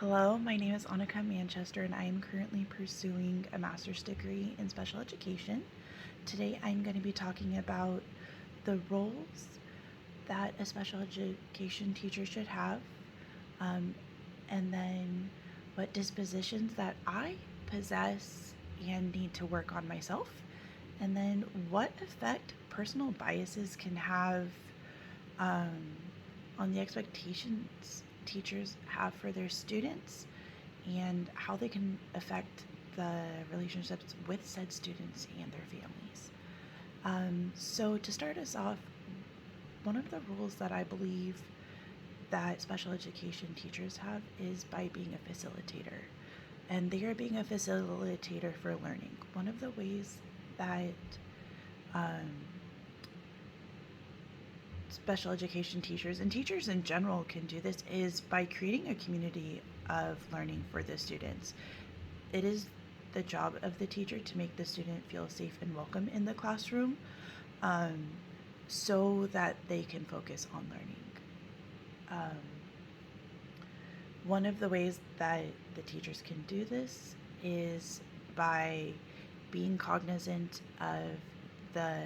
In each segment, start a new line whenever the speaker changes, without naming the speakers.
Hello, my name is Annika Manchester, and I am currently pursuing a master's degree in special education. Today, I'm going to be talking about the roles that a special education teacher should have, um, and then what dispositions that I possess and need to work on myself, and then what effect personal biases can have um, on the expectations teachers have for their students and how they can affect the relationships with said students and their families. So, to start us off, one of the rules that I believe that special education teachers have is by being a facilitator. And they are being a facilitator for learning. One of the ways that um, special education teachers and teachers in general can do this is by creating a community of learning for the students. It is the job of the teacher to make the student feel safe and welcome in the classroom, um, so that they can focus on learning. Um, One of the ways that the teachers can do this is by being cognizant of the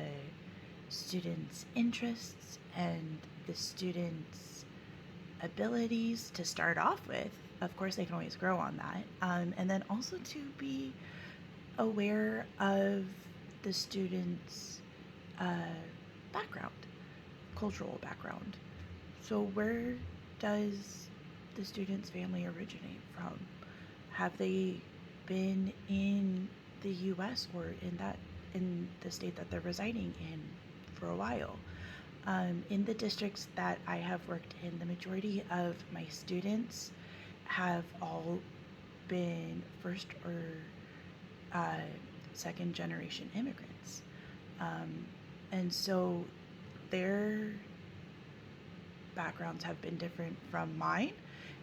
students' interests and the students' abilities to start off with. Of course, they can always grow on that. And then also to be aware of the students' uh, background, cultural background. So, where does the student's family originate from? Have they been in the U.S. or in the state that they're residing in for a while? In the districts that I have worked in, the majority of my students have all been first or uh, second generation immigrants. Um, and so their backgrounds have been different from mine.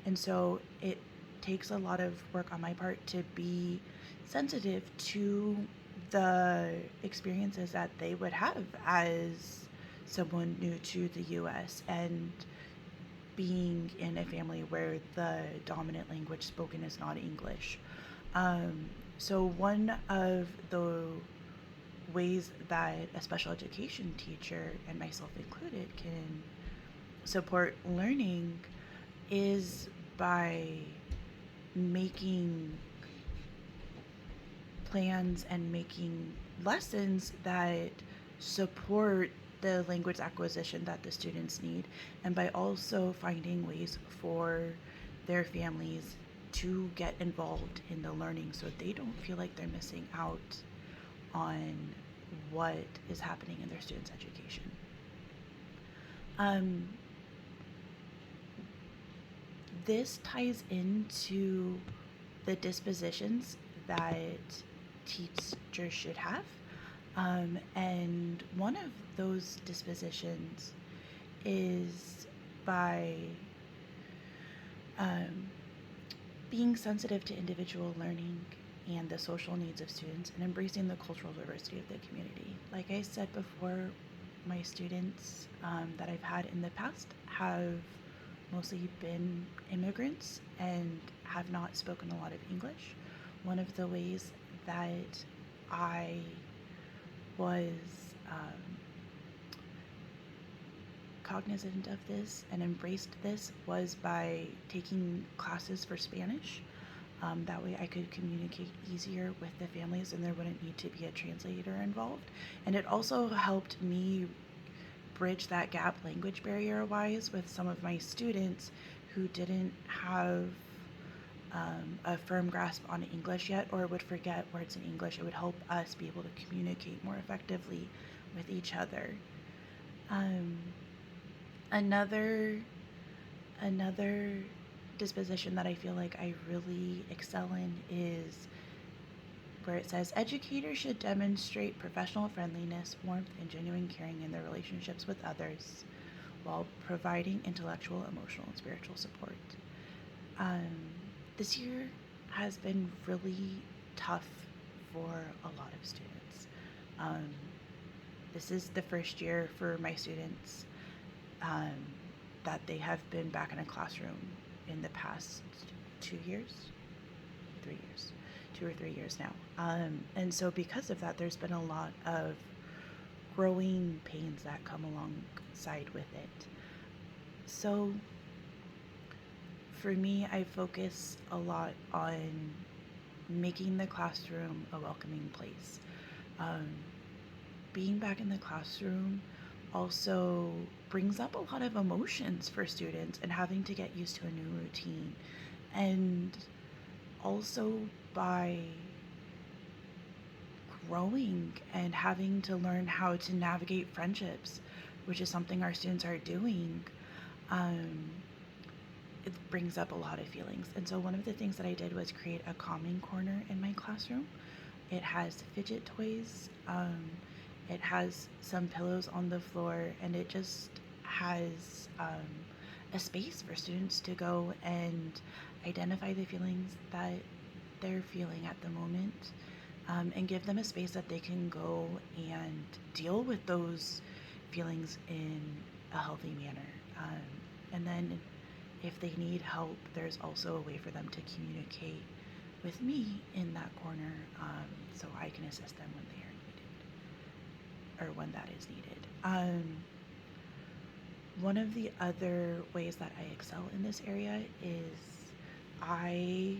And so it takes a lot of work on my part to be sensitive to the experiences that they would have as someone new to the US and being in a family where the dominant language spoken is not English. So, one of the ways that a special education teacher, and myself included, can support learning is by making plans and making lessons that support the language acquisition that the students need, and by also finding ways for their families to get involved in the learning so they don't feel like they're missing out on what is happening in their students' education. Um, this ties into the dispositions that teachers should have. And one of those dispositions is by um, being sensitive to individual learning and the social needs of students and embracing the cultural diversity of the community. Like I said before, my students that I've had in the past have mostly been immigrants and have not spoken a lot of English. One of the ways that I was cognizant of this and embraced this was by taking classes for Spanish. That way I could communicate easier with the families and there wouldn't need to be a translator involved. And it also helped me bridge that gap language barrier wise with some of my students who didn't have a firm grasp on English yet or would forget words in English. It would help us be able to communicate more effectively with each other. Um, another another disposition that I feel like I really excel in is where it says educators should demonstrate professional friendliness, warmth, and genuine caring in their relationships with others while providing intellectual, emotional, and spiritual support. Um, this year has been really tough for a lot of students. Um, this is the first year for my students um, that they have been back in a classroom in the past 2 years, 3 years, 2 or 3 years now. And so because of that, there's been a lot of growing pains that come alongside with it. So for me, I focus a lot on making the classroom a welcoming place. Um, Being back in the classroom also brings up a lot of emotions for students and having to get used to a new routine. And also by growing and having to learn how to navigate friendships, which is something our students are doing, um, it brings up a lot of feelings. And so one of the things that I did was create a calming corner in my classroom. It has fidget toys, it has some pillows on the floor, and it just has a space for students to go and identify the feelings that they're feeling at the moment, and give them a space that they can go and deal with those feelings in a healthy manner. And then if they need help, there's also a way for them to communicate with me in that corner, so I can assist them when they are needed, or when that is needed. One of the other ways that I excel in this area is I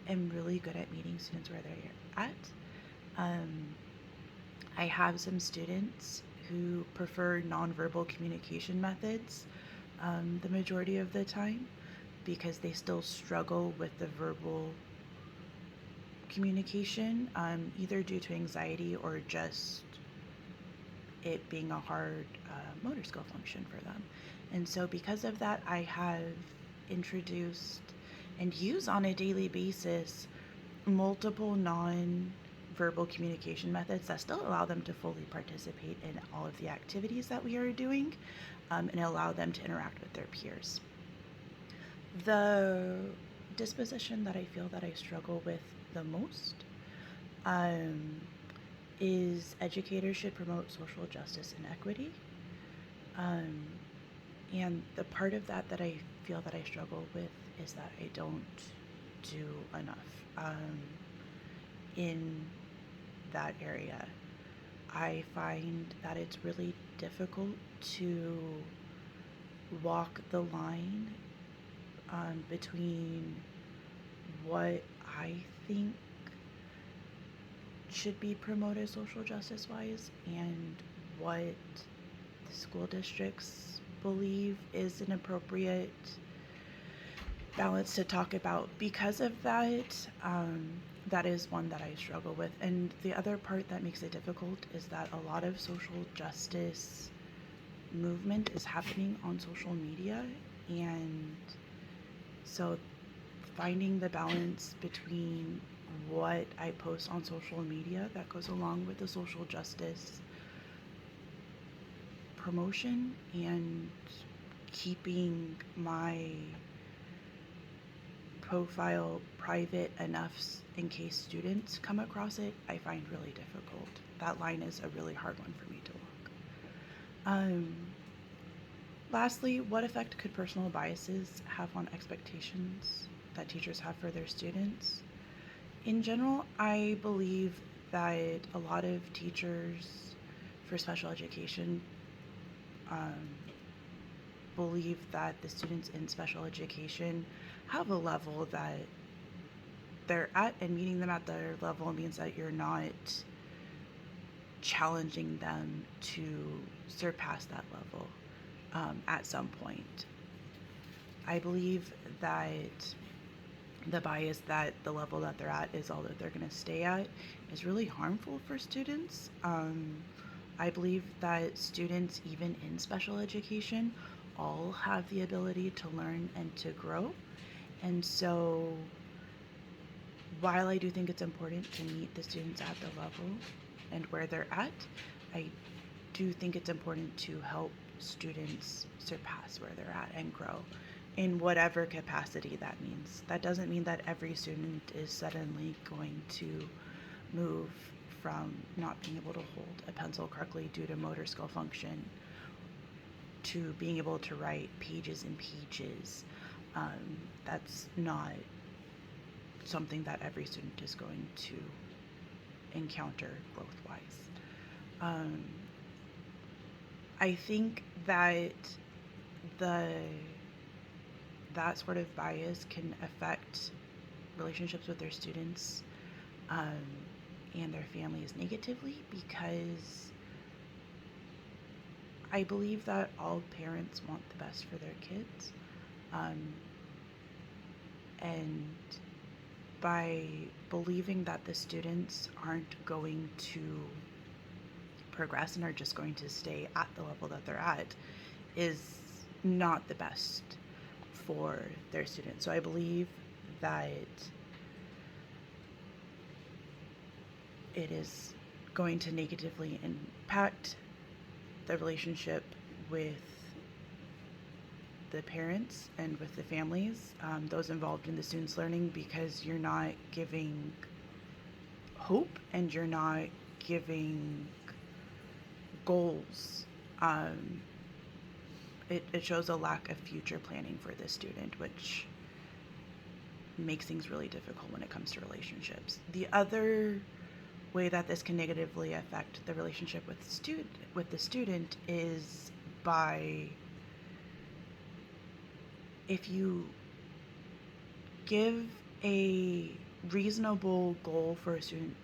am really good at meeting students where they're at. I have some students who prefer nonverbal communication methods the majority of the time, because they still struggle with the verbal communication, either due to anxiety or just it being a hard motor skill function for them. And so because of that, I have introduced and use on a daily basis multiple non-verbal communication methods that still allow them to fully participate in all of the activities that we are doing, and allow them to interact with their peers. The disposition that I feel that I struggle with the most is educators should promote social justice and equity. And the part of that I feel that I struggle with is that I don't do enough in that area. I find that it's really difficult to walk the line between what I think should be promoted social justice wise and what the school districts believe is an appropriate balance to talk about. Because of that, that is one that I struggle with. And the other part that makes it difficult is that a lot of social justice movement is happening on social media, and so finding the balance between what I post on social media that goes along with the social justice promotion and keeping my profile private enough in case students come across it, I find really difficult. That line is a really hard one for me to walk. Lastly, what effect could personal biases have on expectations that teachers have for their students? In general, I believe that a lot of teachers for special education believe that the students in special education have a level that they're at, and meeting them at their level means that you're not challenging them to surpass that level at some point. I believe that the bias that the level that they're at is all that they're going to stay at is really harmful for students. I believe that students, even in special education, all have the ability to learn and to grow. And so while I do think it's important to meet the students at the level and where they're at, I do think it's important to help students surpass where they're at and grow in whatever capacity that means. That doesn't mean that every student is suddenly going to move from not being able to hold a pencil correctly due to motor skill function to being able to write pages and pages That's not something that every student is going to encounter growth-wise. Um, I think that the that sort of bias can affect relationships with their students um, and their families negatively, because I believe that all parents want the best for their kids. Um, and by believing that the students aren't going to progress and are just going to stay at the level that they're at is not the best for their students. So I believe that it is going to negatively impact the relationship with the parents and with the families, those involved in the students' learning, because you're not giving hope and you're not giving goals. It shows a lack of future planning for the student, which makes things really difficult when it comes to relationships. The other way that this can negatively affect the relationship with the student is by, if you give a reasonable goal for a student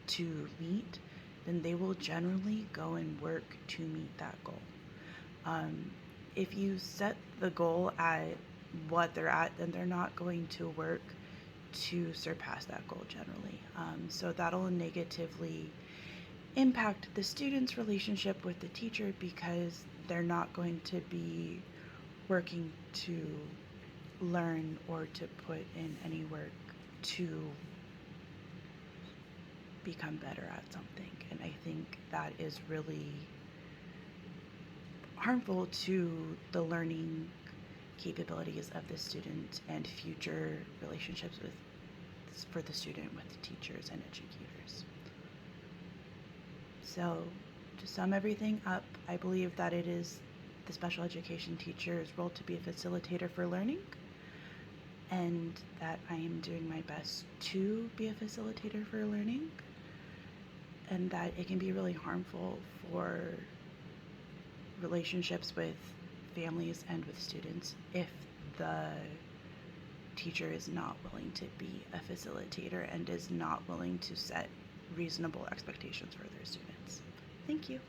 to meet, then they will generally go and work to meet that goal. If you set the goal at what they're at, then they're not going to work to surpass that goal generally. So that'll negatively impact the student's relationship with the teacher, because they're not going to be working to learn or to put in any work to become better at something. And I think that is really harmful to the learning capabilities of the student and future relationships for the student with the teachers and educators. So to sum everything up, I believe that it is the special education teacher's role to be a facilitator for learning, and that I am doing my best to be a facilitator for learning, and that it can be really harmful for relationships with families and with students if the teacher is not willing to be a facilitator and is not willing to set reasonable expectations for their students. Thank you.